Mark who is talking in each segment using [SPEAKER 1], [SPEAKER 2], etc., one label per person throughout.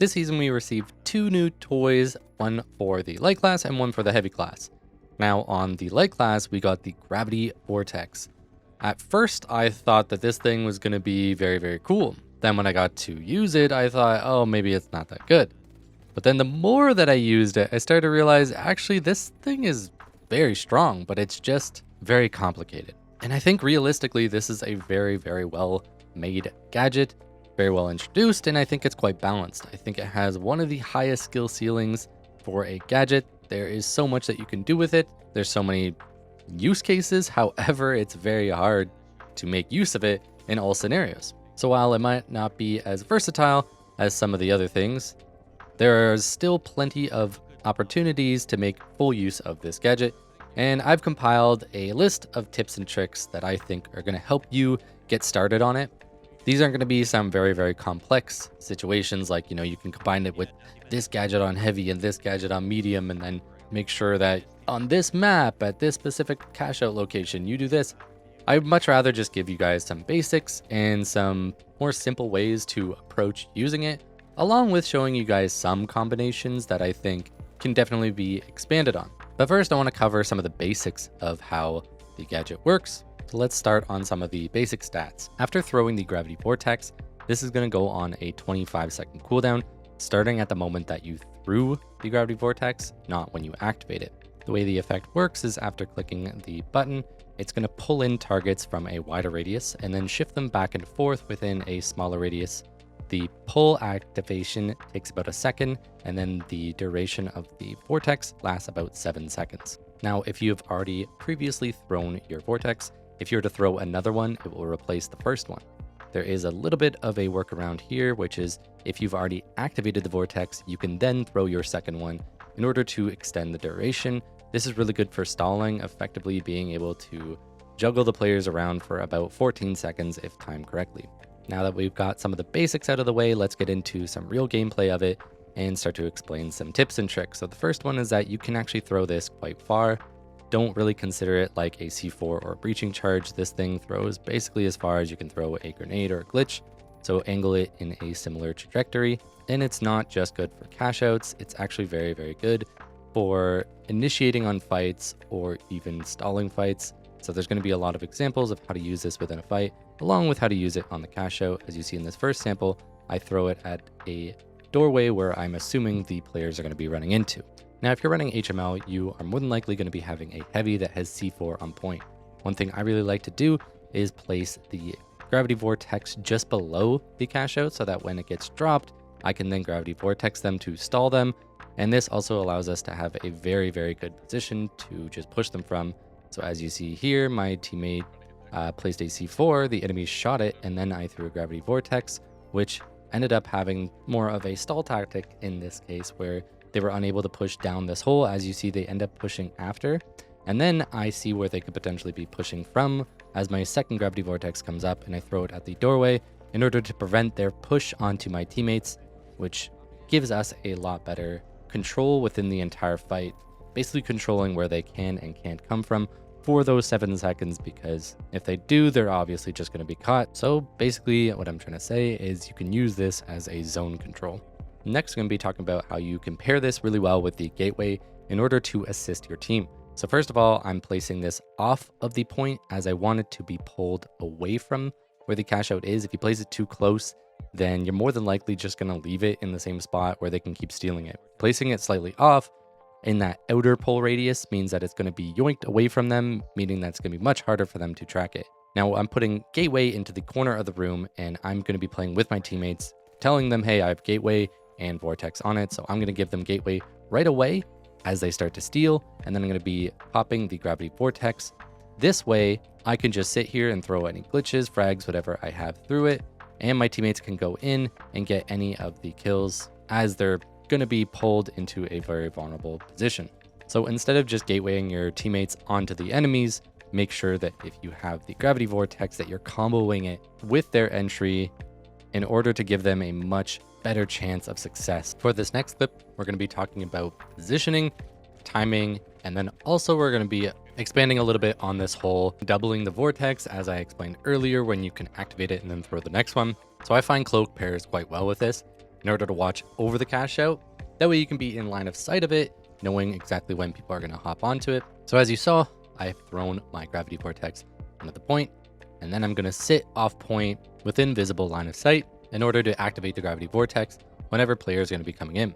[SPEAKER 1] This season we received 2 new toys, one for the light class and one for the heavy class. Now on the light class, we got the Gravity Vortex. At first, I thought that this thing was going to be very, very cool. Then when I got to use it, I thought, oh, maybe it's not that good. But then the more that I used it, I started to realize, actually, this thing is very strong, but it's just very complicated. And I think realistically, this is a very, very well made gadget, very well introduced, and I think it's quite balanced. I think it has one of the highest skill ceilings for a gadget. There is so much that you can do with it. There's so many use cases. However, it's very hard to make use of it in all scenarios. So while it might not be as versatile as some of the other things, there are still plenty of opportunities to make full use of this gadget. And I've compiled a list of tips and tricks that I think are going to help you get started on it. These aren't going to be some very, very complex situations like, you can combine it with this gadget on heavy and this gadget on medium, and then make sure that on this map at this specific cash out location, you do this. I'd much rather just give you guys some basics and some more simple ways to approach using it, along with showing you guys some combinations that I think can definitely be expanded on. But first, I want to cover some of the basics of how the gadget works. So let's start on some of the basic stats. After throwing the Gravity Vortex, this is going to go on a 25-second cooldown, starting at the moment that you threw the Gravity Vortex, not when you activate it. The way the effect works is after clicking the button, it's going to pull in targets from a wider radius and then shift them back and forth within a smaller radius. The pull activation takes about a second, and then the duration of the vortex lasts about 7 seconds. Now, if you've already previously thrown your vortex, if you were to throw another one, it will replace the first one. There is a little bit of a workaround here, which is if you've already activated the vortex, you can then throw your second one in order to extend the duration. This is really good for stalling, effectively being able to juggle the players around for about 14 seconds if timed correctly. Now that we've got some of the basics out of the way, let's get into some real gameplay of it and start to explain some tips and tricks. So the first one is that you can actually throw this quite far. Don't really consider it like a C4 or a breaching charge. This thing throws basically as far as you can throw a grenade or a glitch. So angle it in a similar trajectory. And it's not just good for cash outs. It's actually very, very good for initiating on fights or even stalling fights. So there's going to be a lot of examples of how to use this within a fight, along with how to use it on the cash out. As you see in this first sample, I throw it at a doorway where I'm assuming the players are going to be running into. Now, if you're running HML, you are more than likely going to be having a heavy that has C4 on point. One thing I really like to do is place the Gravity Vortex just below the cash out so that when it gets dropped, I can then Gravity Vortex them to stall them. And this also allows us to have a very, very good position to just push them from. So as you see here, my teammate placed a C4, the enemy shot it, and then I threw a Gravity Vortex, which ended up having more of a stall tactic in this case, where they were unable to push down this hole. As you see, they end up pushing after. And then I see where they could potentially be pushing from as my second Gravity Vortex comes up, and I throw it at the doorway in order to prevent their push onto my teammates, which gives us a lot better control within the entire fight, basically controlling where they can and can't come from for those 7 seconds, because if they do, they're obviously just going to be caught. So basically what I'm trying to say is you can use this as a zone control. Next, I'm going to be talking about how you can pair this really well with the gateway in order to assist your team. So first of all, I'm placing this off of the point as I want it to be pulled away from where the cash out is. If you place it too close, then you're more than likely just going to leave it in the same spot where they can keep stealing it. Placing it slightly off in that outer pull radius means that it's going to be yoinked away from them, meaning that it's going to be much harder for them to track it. Now I'm putting gateway into the corner of the room, and I'm going to be playing with my teammates, telling them, hey, I have gateway and vortex on it. So I'm going to give them gateway right away as they start to steal. And then I'm going to be popping the Gravity Vortex. This way I can just sit here and throw any glitches, frags, whatever I have through it. And my teammates can go in and get any of the kills as they're going to be pulled into a very vulnerable position. So instead of just gatewaying your teammates onto the enemies, make sure that if you have the Gravity Vortex that you're comboing it with their entry in order to give them a much better chance of success. For this next clip, we're going to be talking about positioning, timing, and then also we're going to be expanding a little bit on this whole doubling the vortex, as I explained earlier, when you can activate it and then throw the next one. So I find cloak pairs quite well with this. in order to watch over the cash out. That way you can be in line of sight of it, knowing exactly when people are going to hop onto it. So as you saw, I've thrown my gravity vortex onto the point, and then I'm going to sit off point within visible line of sight in order to activate the gravity vortex whenever players are going to be coming in.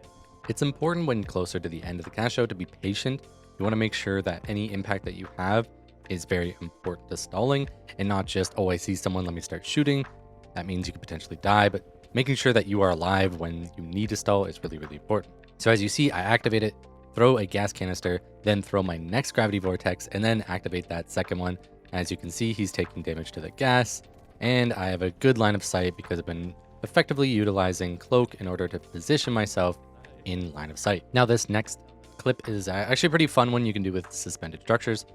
[SPEAKER 1] It's important when closer to the end of the cash out to be patient. You want to make sure that any impact that you have is very important to stalling and not just, oh, I see someone, let me start shooting. That means you could potentially die, but making sure that you are alive when you need to stall is really, really important. So as you see, I activate it, throw a gas canister, then throw my next gravity vortex, and then activate that second one. As you can see, he's taking damage to the gas, and I have a good line of sight because I've been effectively utilizing cloak in order to position myself in line of sight. Now this next clip is actually a pretty fun one you can do with suspended structures.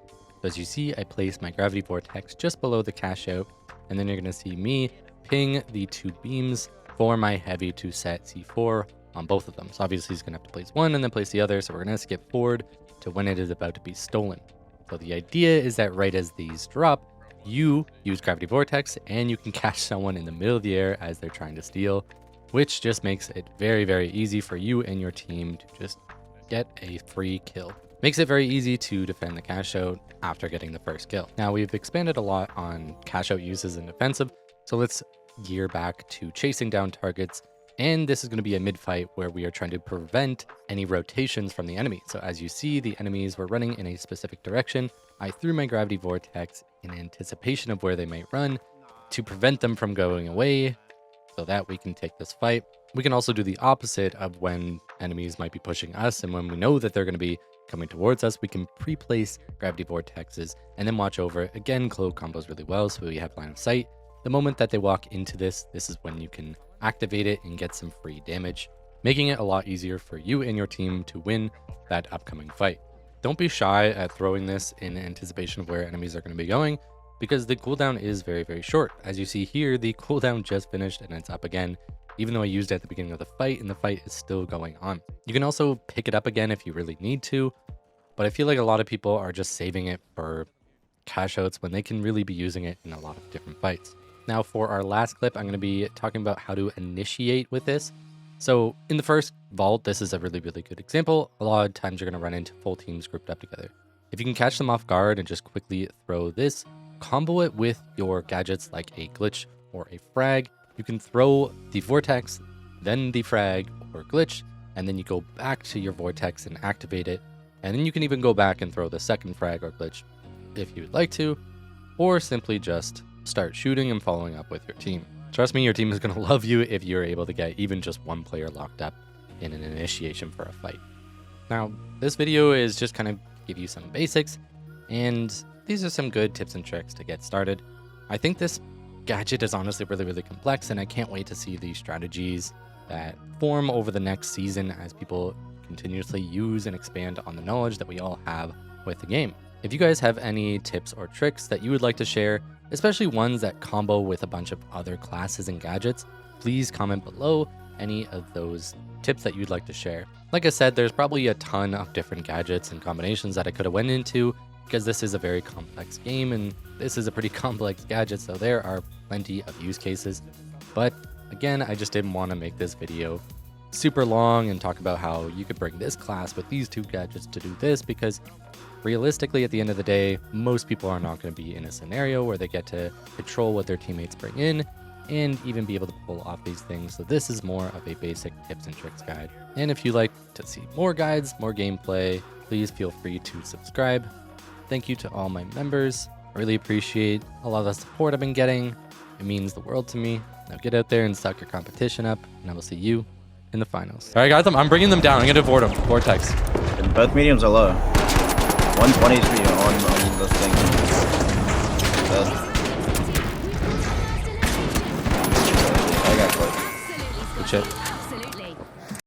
[SPEAKER 1] So as you see, I place my gravity vortex just below the cash out, and then you're going to see me ping the 2 beams for my heavy to set C4 on both of them. So obviously he's going to have to place one and then place the other. So we're going to skip forward to when it is about to be stolen. So the idea is that right as these drop, you use gravity vortex and you can catch someone in the middle of the air as they're trying to steal, which just makes it very, very easy for you and your team to just get a free kill. Makes it very easy to defend the cash out after getting the first kill. Now we've expanded a lot on cash out uses in defensive, so let's gear back to chasing down targets. And this is going to be a mid-fight where we are trying to prevent any rotations from the enemy. So as you see, the enemies were running in a specific direction. I threw my gravity vortex in anticipation of where they might run to prevent them from going away so that we can take this fight. We can also do the opposite of when enemies might be pushing us, and when we know that they're going to be coming towards us, we can pre-place gravity vortexes and then watch over. Again, cloak combos really well, so we have line of sight. The moment that they walk into this is when you can activate it and get some free damage, making it a lot easier for you and your team to win that upcoming fight. Don't be shy at throwing this in anticipation of where enemies are going to be going, because the cooldown is very, very short. As you see here, the cooldown just finished and it's up again, even though I used it at the beginning of the fight, and the fight is still going on. You can also pick it up again if you really need to, but I feel like a lot of people are just saving it for cash outs when they can really be using it in a lot of different fights. Now for our last clip, I'm going to be talking about how to initiate with this. So in the first vault, this is a really, really good example. A lot of times you're going to run into full teams grouped up together. If you can catch them off guard and just quickly throw this, combo it with your gadgets like a glitch or a frag. You can throw the vortex, then the frag or glitch, and then you go back to your vortex and activate it. And then you can even go back and throw the second frag or glitch if you would like to, or simply just start shooting and following up with your team. Trust me, your team is going to love you if you're able to get even just one player locked up in an initiation for a fight. Now, this video is just kind of give you some basics, and these are some good tips and tricks to get started. I think this gadget is honestly really, really complex, and I can't wait to see the strategies that form over the next season as people continuously use and expand on the knowledge that we all have with the game. If you guys have any tips or tricks that you would like to share, especially ones that combo with a bunch of other classes and gadgets, please comment below any of those tips that you'd like to share. Like I said, there's probably a ton of different gadgets and combinations that I could have went into, because this is a very complex game and this is a pretty complex gadget, so there are plenty of use cases. But again, I just didn't want to make this video super long and talk about how you could bring this class with these 2 gadgets to do this, because realistically, at the end of the day, most people are not going to be in a scenario where they get to control what their teammates bring in and even be able to pull off these things. So this is more of a basic tips and tricks guide. And if you like to see more guides, more gameplay, please feel free to subscribe. Thank you to all my members. I really appreciate a lot of the support I've been getting. It means the world to me. Now get out there and suck your competition up, and I will see you in the finals. All right, guys, I'm bringing them down. I'm going to Vortex.
[SPEAKER 2] Both mediums are low. 120 HP on the thing.